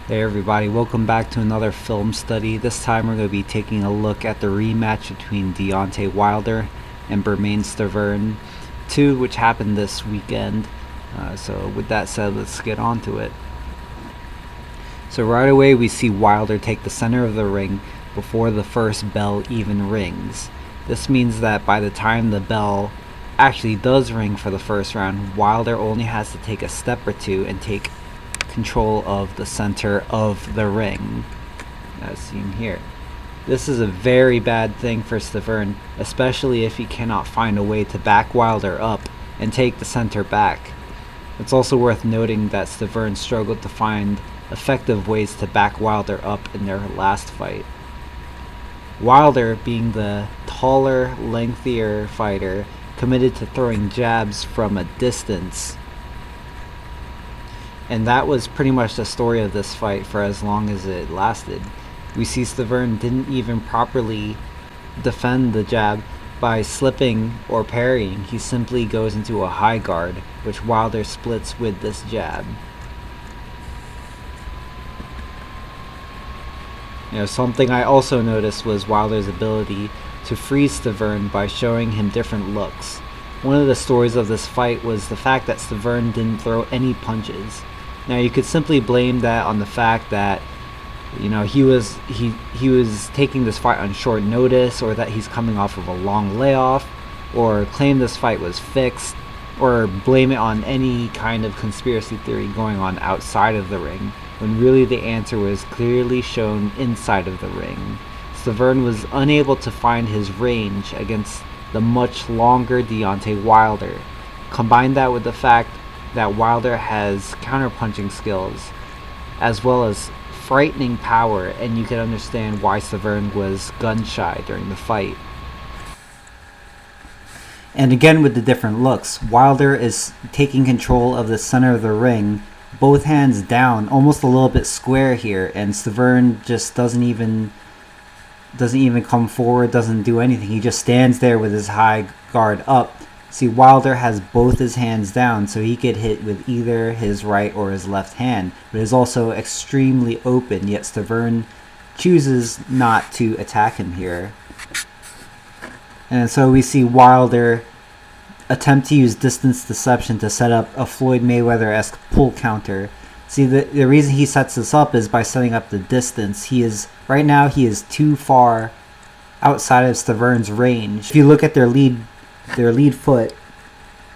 Hey everybody, welcome back to another film study. This time we're going to be taking a look at the rematch between Deontay Wilder and Bermane Stiverne 2, which happened this weekend. So with that said, let's get on to it. So right away we see Wilder take the center of the ring before the first bell even rings. This means that by the time the bell actually does ring for the first round, Wilder only has to take a step or two and take control of the center of the ring, as seen here. This is a very bad thing for Stiverne, especially if he cannot find a way to back Wilder up and take the center back. It's also worth noting that Stiverne struggled to find effective ways to back Wilder up in their last fight. Wilder, being the taller, lengthier fighter, committed to throwing jabs from a distance. And that was pretty much the story of this fight for as long as it lasted. We see Stiverne didn't even properly defend the jab by slipping or parrying. He simply goes into a high guard, which Wilder splits with this jab. Something I also noticed was Wilder's ability to freeze Stiverne by showing him different looks. One of the stories of this fight was the fact that Stiverne didn't throw any punches. Now you could simply blame that on the fact that he was taking this fight on short notice, or that he's coming off of a long layoff, or claim this fight was fixed, or blame it on any kind of conspiracy theory going on outside of the ring, when really the answer was clearly shown inside of the ring. Stiverne was unable to find his range against the much longer Deontay Wilder. Combine that with the fact that Wilder has counterpunching skills as well as frightening power, and you can understand why Stiverne was gun shy during the fight. And again with the different looks, Wilder is taking control of the center of the ring, both hands down, almost a little bit square here, and Stiverne just doesn't even come forward, doesn't do anything. He just stands there with his high guard up. See, Wilder has both his hands down, so he could hit with either his right or his left hand, but is also extremely open, yet Stiverne chooses not to attack him here. And so we see Wilder attempt to use distance deception to set up a Floyd Mayweather-esque pull counter. See, the reason he sets this up is by setting up the distance. Right now he is too far outside of Stiverne's range. If you look at their lead foot,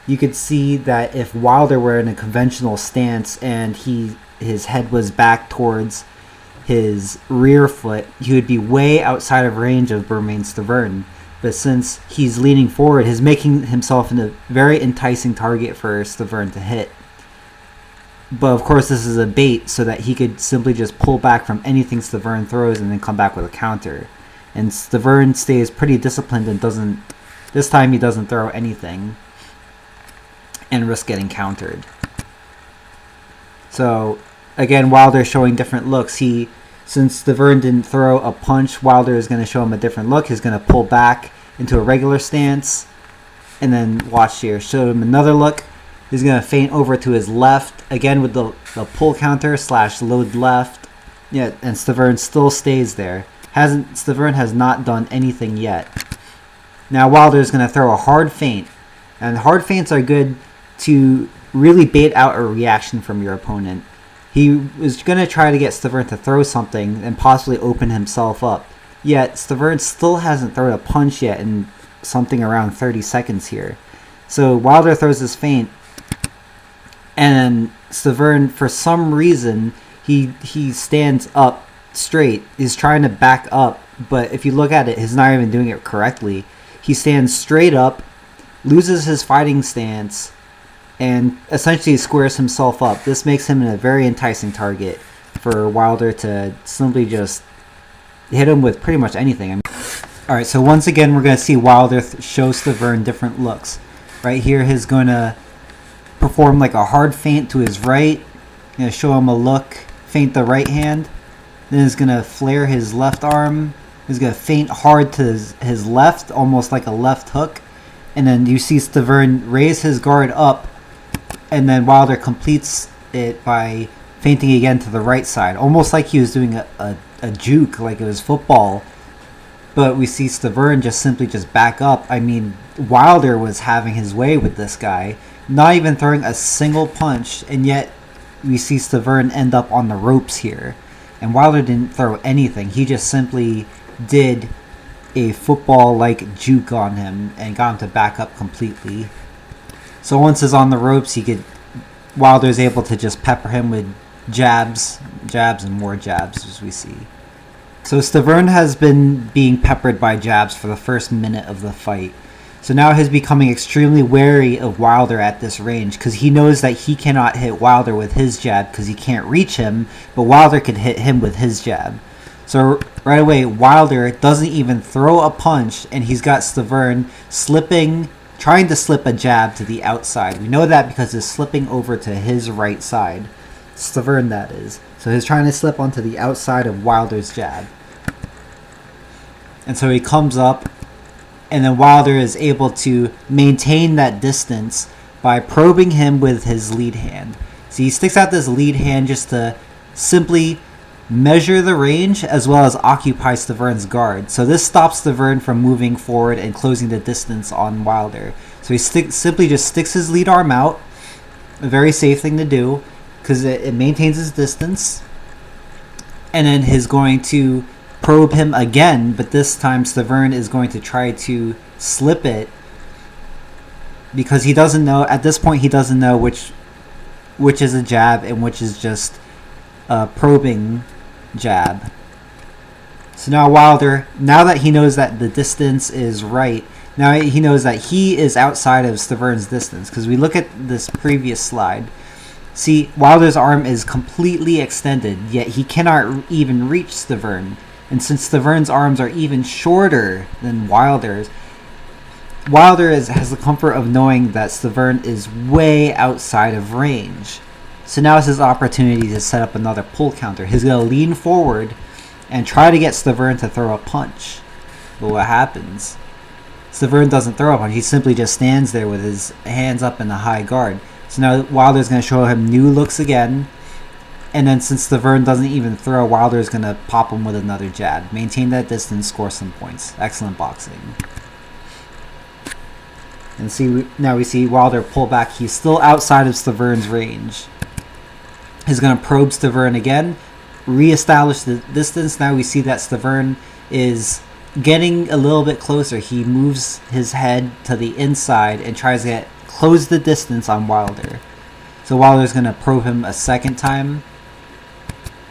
you could see that if Wilder were in a conventional stance and his head was back towards his rear foot, he would be way outside of range of Bermane Stiverne. But since he's leaning forward, he's making himself a very enticing target for Stiverne to hit. But of course this is a bait so that he could simply just pull back from anything Stiverne throws and then come back with a counter. And Stiverne stays pretty disciplined and this time he doesn't throw anything and risk getting countered. So again, Wilder showing different looks. Since Stiverne didn't throw a punch, Wilder is going to show him a different look. He's going to pull back into a regular stance, and then watch here, show him another look. He's going to feint over to his left, again with the pull counter / load left. Yeah, and Stiverne still stays there. Stiverne has not done anything yet. Now Wilder is going to throw a hard feint, and hard feints are good to really bait out a reaction from your opponent. He was going to try to get Stiverne to throw something and possibly open himself up. Yet Stiverne still hasn't thrown a punch yet in something around 30 seconds here. So Wilder throws his feint, and Stiverne, for some reason, he stands up straight. He's trying to back up, but if you look at it, he's not even doing it correctly. He stands straight up, loses his fighting stance, and essentially squares himself up. This makes him a very enticing target for Wilder to simply just hit him with pretty much anything. Alright, so once again we're going to see Wilder show Stiverne different looks. Right here he's going to perform like a hard feint to his right. Going to show him a look, feint the right hand. Then he's going to flare his left arm. He's going to feint hard to his left, almost like a left hook. And then you see Stiverne raise his guard up, and then Wilder completes it by feinting again to the right side, almost like he was doing a juke, like it was football. But we see Stiverne just simply just back up. I mean, Wilder was having his way with this guy, not even throwing a single punch, and yet we see Stiverne end up on the ropes here. And Wilder didn't throw anything. He just simply did a football-like juke on him and got him to back up completely. So once he's on the ropes, Wilder's able to just pepper him with jabs, and more jabs, as we see. So Stiverne has been being peppered by jabs for the first minute of the fight. So now he's becoming extremely wary of Wilder at this range, because he knows that he cannot hit Wilder with his jab because he can't reach him, but Wilder could hit him with his jab. So right away, Wilder doesn't even throw a punch, and he's got Stiverne trying to slip a jab to the outside. We know that because he's slipping over to his right side. Stiverne, that is. So he's trying to slip onto the outside of Wilder's jab. And so he comes up, and then Wilder is able to maintain that distance by probing him with his lead hand. So he sticks out this lead hand just to simply measure the range as well as occupy Stiverne's guard. So this stops Stiverne from moving forward and closing the distance on Wilder. So he simply just sticks his lead arm out, a very safe thing to do because it maintains his distance. And then he's going to probe him again, but this time Stiverne is going to try to slip it because he doesn't know, at this point he doesn't know which is a jab and which is just a probing jab. So now Wilder, now that he knows that the distance is right, now he knows that he is outside of Stiverne's distance, because we look at this previous slide. See, Wilder's arm is completely extended, yet he cannot even reach Stiverne. And since Stiverne's arms are even shorter than Wilder's, Wilder has the comfort of knowing that Stiverne is way outside of range. So now is his opportunity to set up another pull counter. He's going to lean forward and try to get Stiverne to throw a punch. But what happens? Stiverne doesn't throw a punch. He simply just stands there with his hands up in the high guard. So now Wilder's going to show him new looks again. And then since Stiverne doesn't even throw, Wilder's going to pop him with another jab. Maintain that distance, score some points. Excellent boxing. And see, now we see Wilder pull back. He's still outside of Stiverne's range. He's going to probe Stiverne again. Reestablish the distance. Now we see that Stiverne is getting a little bit closer. He moves his head to the inside and tries to close the distance on Wilder. So Wilder's going to probe him a second time.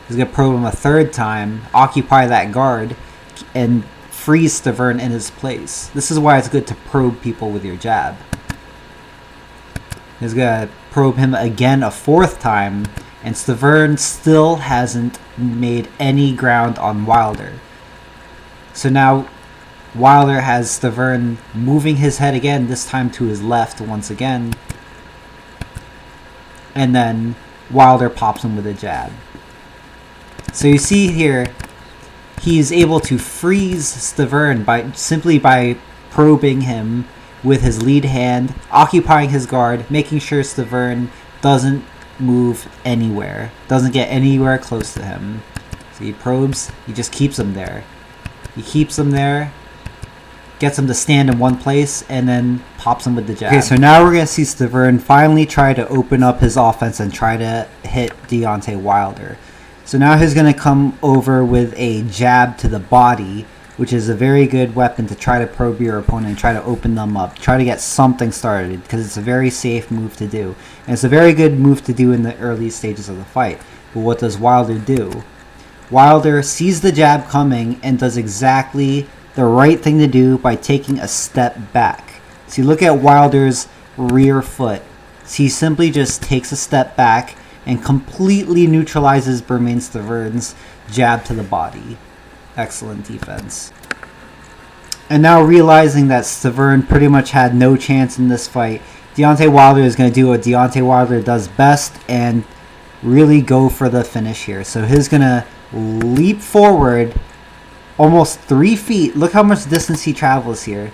He's going to probe him a third time, occupy that guard, and freeze Stiverne in his place. This is why it's good to probe people with your jab. He's going to probe him again a fourth time, and Stiverne still hasn't made any ground on Wilder. So now Wilder has Stiverne moving his head again, this time to his left once again. And then Wilder pops him with a jab. So you see here, he's able to freeze Stiverne simply by probing him with his lead hand, occupying his guard, making sure Stiverne doesn't move anywhere, doesn't get anywhere close to him. So he probes, he just keeps him there. He keeps him there, gets him to stand in one place, and then pops him with the jab. Okay, so now we're going to see Stiverne finally try to open up his offense and try to hit Deontay Wilder. So now he's going to come over with a jab to the body, which is a very good weapon to try to probe your opponent and try to open them up. Try to get something started, because it's a very safe move to do. And it's a very good move to do in the early stages of the fight. But what does Wilder do? Wilder sees the jab coming and does exactly the right thing to do by taking a step back. See, look at Wilder's rear foot. So he simply just takes a step back and completely neutralizes Bermane Stiverne's jab to the body. Excellent defense. And now realizing that Stiverne pretty much had no chance in this fight, Deontay Wilder is going to do what Deontay Wilder does best and really go for the finish here. So he's going to leap forward almost 3 feet. Look how much distance he travels here.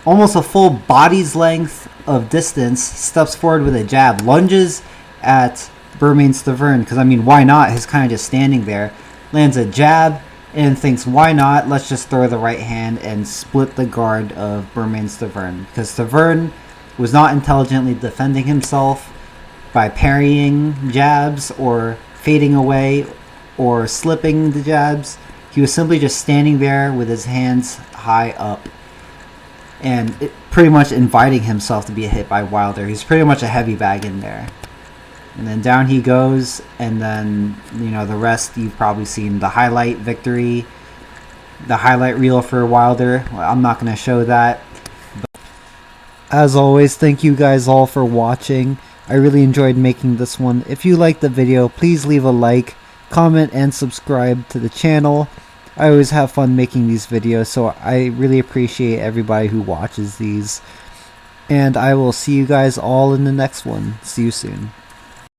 Almost a full body's length of distance. Steps forward with a jab. Lunges at Bermane Stiverne, because I mean, why not? He's kind of just standing there, lands a jab, and thinks, why not? Let's just throw the right hand and split the guard of Bermane Stiverne, because Stiverne was not intelligently defending himself by parrying jabs or fading away or slipping the jabs. He was simply just standing there with his hands high up and pretty much inviting himself to be hit by Wilder. He's pretty much a heavy bag in there. And then down he goes, and then, you know, the rest you've probably seen. The highlight victory, the highlight reel for Wilder. Well, I'm not going to show that. But as always, thank you guys all for watching. I really enjoyed making this one. If you liked the video, please leave a like, comment, and subscribe to the channel. I always have fun making these videos, so I really appreciate everybody who watches these. And I will see you guys all in the next one. See you soon.